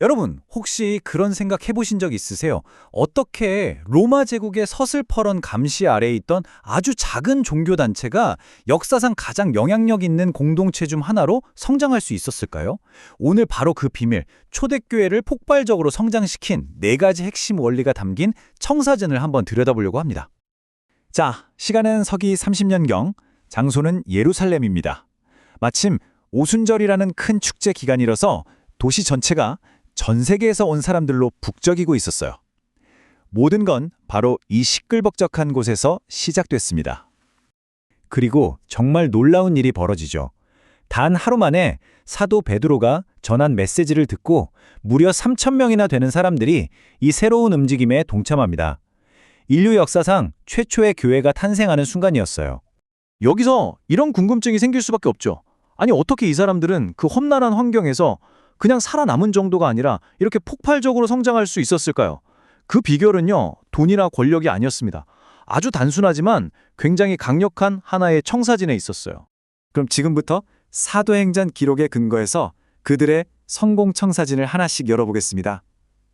여러분, 혹시 그런 생각 해보신 적 있으세요? 어떻게 로마 제국의 서슬퍼런 감시 아래에 있던 아주 작은 종교단체가 역사상 가장 영향력 있는 공동체 중 하나로 성장할 수 있었을까요? 오늘 바로 그 비밀, 초대교회를 폭발적으로 성장시킨 4가지 핵심 원리가 담긴 청사진을 한번 들여다보려고 합니다. 자, 시간은 서기 30년경, 장소는 예루살렘입니다. 마침 오순절이라는 큰 축제 기간이라서 도시 전체가 전 세계에서 온 사람들로 북적이고 있었어요. 모든 건 바로 이 시끌벅적한 곳에서 시작됐습니다. 그리고 정말 놀라운 일이 벌어지죠. 단 하루 만에 사도 베드로가 전한 메시지를 듣고 무려 3,000명이나 되는 사람들이 이 새로운 움직임에 동참합니다. 인류 역사상 최초의 교회가 탄생하는 순간이었어요. 여기서 이런 궁금증이 생길 수밖에 없죠. 아니, 어떻게 이 사람들은 그 험난한 환경에서 그냥 살아남은 정도가 아니라 이렇게 폭발적으로 성장할 수 있었을까요? 그 비결은요, 돈이나 권력이 아니었습니다. 아주 단순하지만 굉장히 강력한 하나의 청사진에 있었어요. 그럼 지금부터 사도행전 기록에 근거해서 그들의 성공 청사진을 하나씩 열어보겠습니다.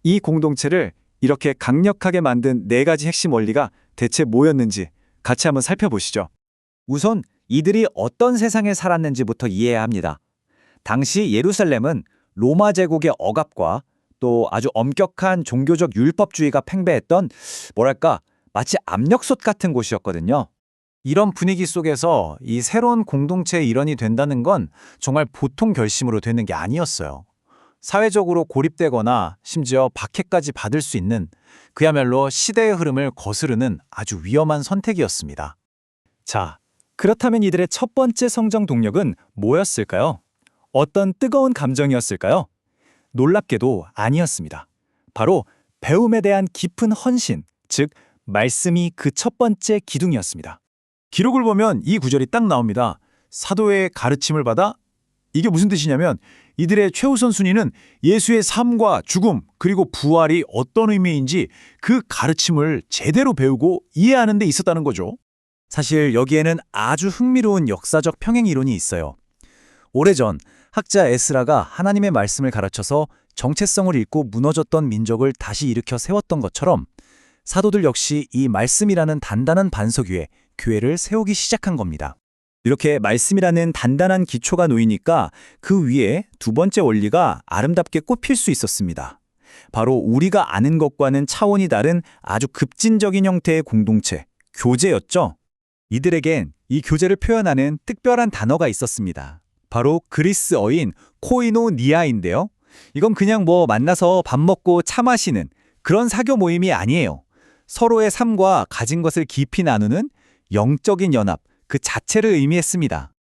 이 공동체를 이렇게 강력하게 만든 4가지 핵심 원리가 대체 뭐였는지 같이 한번 살펴보시죠. 우선 이들이 어떤 세상에 살았는지부터 이해해야 합니다. 당시 예루살렘은 로마 제국의 억압과 또 아주 엄격한 종교적 율법주의가 팽배했던 마치 압력솥 같은 곳이었거든요. 이런 분위기 속에서 이 새로운 공동체의 일원이 된다는 건 정말 보통 결심으로 되는 게 아니었어요. 사회적으로 고립되거나 심지어 박해까지 받을 수 있는 그야말로 시대의 흐름을 거스르는 아주 위험한 선택이었습니다. 자, 그렇다면 이들의 첫 번째 성장 동력은 뭐였을까요? 어떤 뜨거운 감정이었을까요? 놀랍게도 아니었습니다. 바로 배움에 대한 깊은 헌신, 즉 말씀이 그 첫 번째 기둥이었습니다. 기록을 보면 이 구절이 딱 나옵니다. 사도의 가르침을 받아, 이게 무슨 뜻이냐면 이들의 최우선 순위는 예수의 삶과 죽음 그리고 부활이 어떤 의미인지 그 가르침을 제대로 배우고 이해하는 데 있었다는 거죠. 사실 여기에는 아주 흥미로운 역사적 평행 이론이 있어요. 오래전 학자 에스라가 하나님의 말씀을 가르쳐서 정체성을 잃고 무너졌던 민족을 다시 일으켜 세웠던 것처럼 사도들 역시 이 말씀이라는 단단한 반석 위에 교회를 세우기 시작한 겁니다. 이렇게 말씀이라는 단단한 기초가 놓이니까 그 위에 두 번째 원리가 아름답게 꼽힐 수 있었습니다. 바로 우리가 아는 것과는 차원이 다른 아주 급진적인 형태의 공동체, 교제였죠. 이들에겐 이 교제를 표현하는 특별한 단어가 있었습니다. 바로 그리스어인 코이노니아인데요. 이건 그냥 만나서 밥 먹고 차 마시는 그런 사교 모임이 아니에요. 서로의 삶과 가진 것을 깊이 나누는 영적인 연합 그 자체를 의미했습니다.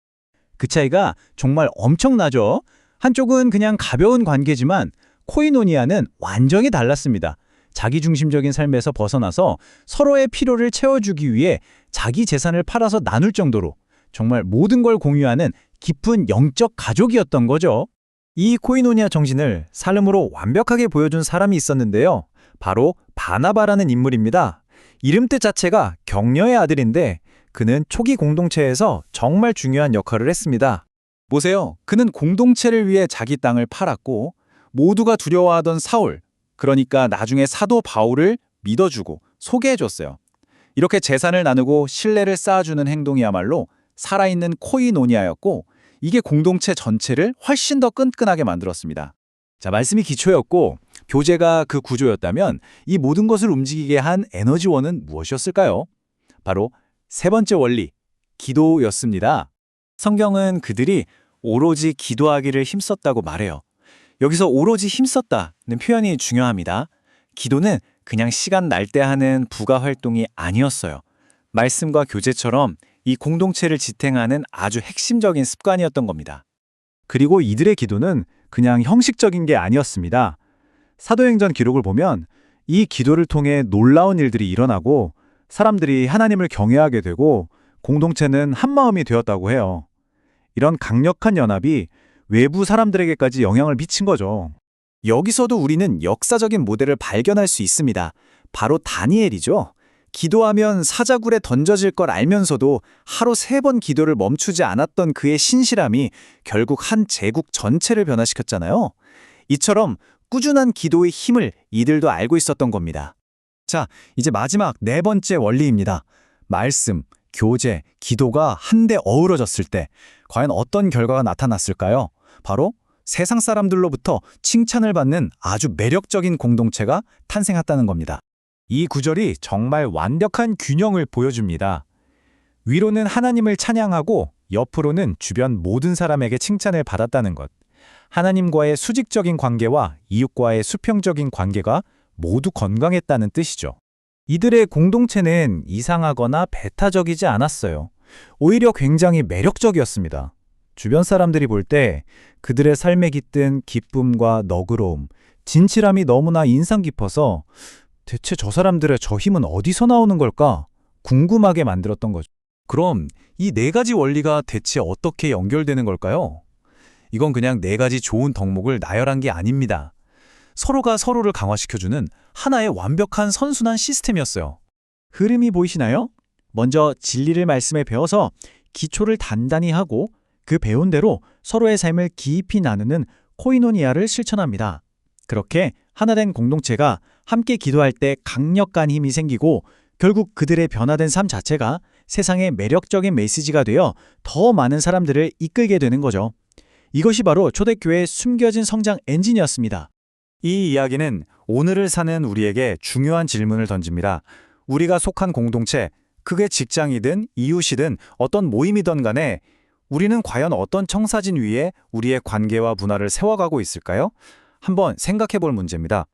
그 차이가 정말 엄청나죠. 한쪽은 그냥 가벼운 관계지만 코이노니아는 완전히 달랐습니다. 자기중심적인 삶에서 벗어나서 서로의 필요를 채워주기 위해 자기 재산을 팔아서 나눌 정도로 정말 모든 걸 공유하는 깊은 영적 가족이었던 거죠. 이 코이노니아 정신을 삶으로 완벽하게 보여준 사람이 있었는데요. 바로 바나바라는 인물입니다. 이름 뜻 자체가 격려의 아들인데 그는 초기 공동체에서 정말 중요한 역할을 했습니다. 보세요. 그는 공동체를 위해 자기 땅을 팔았고 모두가 두려워하던 사울, 그러니까 나중에 사도 바울을 믿어주고 소개해줬어요. 이렇게 재산을 나누고 신뢰를 쌓아주는 행동이야말로 살아있는 코이노니아였고 이게 공동체 전체를 훨씬 더 끈끈하게 만들었습니다. 자, 말씀이 기초였고 교제가 그 구조였다면 이 모든 것을 움직이게 한 에너지원은 무엇이었을까요? 바로 세 번째 원리, 기도였습니다. 성경은 그들이 오로지 기도하기를 힘썼다고 말해요. 여기서 오로지 힘썼다는 표현이 중요합니다. 기도는 그냥 시간 날 때 하는 부가 활동이 아니었어요. 말씀과 교제처럼 이 공동체를 지탱하는 아주 핵심적인 습관이었던 겁니다. 그리고 이들의 기도는 그냥 형식적인 게 아니었습니다. 사도행전 기록을 보면 이 기도를 통해 놀라운 일들이 일어나고 사람들이 하나님을 경외하게 되고 공동체는 한마음이 되었다고 해요. 이런 강력한 연합이 외부 사람들에게까지 영향을 미친 거죠. 여기서도 우리는 역사적인 모델을 발견할 수 있습니다. 바로 다니엘이죠. 기도하면 사자굴에 던져질 걸 알면서도 하루 3번 기도를 멈추지 않았던 그의 신실함이 결국 한 제국 전체를 변화시켰잖아요. 이처럼 꾸준한 기도의 힘을 이들도 알고 있었던 겁니다. 자, 이제 마지막 네 번째 원리입니다. 말씀, 교제, 기도가 한데 어우러졌을 때 과연 어떤 결과가 나타났을까요? 바로 세상 사람들로부터 칭찬을 받는 아주 매력적인 공동체가 탄생했다는 겁니다. 이 구절이 정말 완벽한 균형을 보여줍니다. 위로는 하나님을 찬양하고 옆으로는 주변 모든 사람에게 칭찬을 받았다는 것. 하나님과의 수직적인 관계와 이웃과의 수평적인 관계가 모두 건강했다는 뜻이죠. 이들의 공동체는 이상하거나 배타적이지 않았어요. 오히려 굉장히 매력적이었습니다. 주변 사람들이 볼 때 그들의 삶에 깃든 기쁨과 너그러움, 진실함이 너무나 인상 깊어서 대체 저 사람들의 저 힘은 어디서 나오는 걸까? 궁금하게 만들었던 거죠. 그럼 이 네 가지 원리가 대체 어떻게 연결되는 걸까요? 이건 그냥 네 가지 좋은 덕목을 나열한 게 아닙니다. 서로가 서로를 강화시켜주는 하나의 완벽한 선순환 시스템이었어요. 흐름이 보이시나요? 먼저 진리를 말씀에 배워서 기초를 단단히 하고 그 배운 대로 서로의 삶을 깊이 나누는 코이노니아를 실천합니다. 그렇게 하나된 공동체가 함께 기도할 때 강력한 힘이 생기고 결국 그들의 변화된 삶 자체가 세상의 매력적인 메시지가 되어 더 많은 사람들을 이끌게 되는 거죠. 이것이 바로 초대교회의 숨겨진 성장 엔진이었습니다. 이 이야기는 오늘을 사는 우리에게 중요한 질문을 던집니다. 우리가 속한 공동체, 그게 직장이든 이웃이든 어떤 모임이든 간에 우리는 과연 어떤 청사진 위에 우리의 관계와 문화를 세워가고 있을까요? 한번 생각해 볼 문제입니다.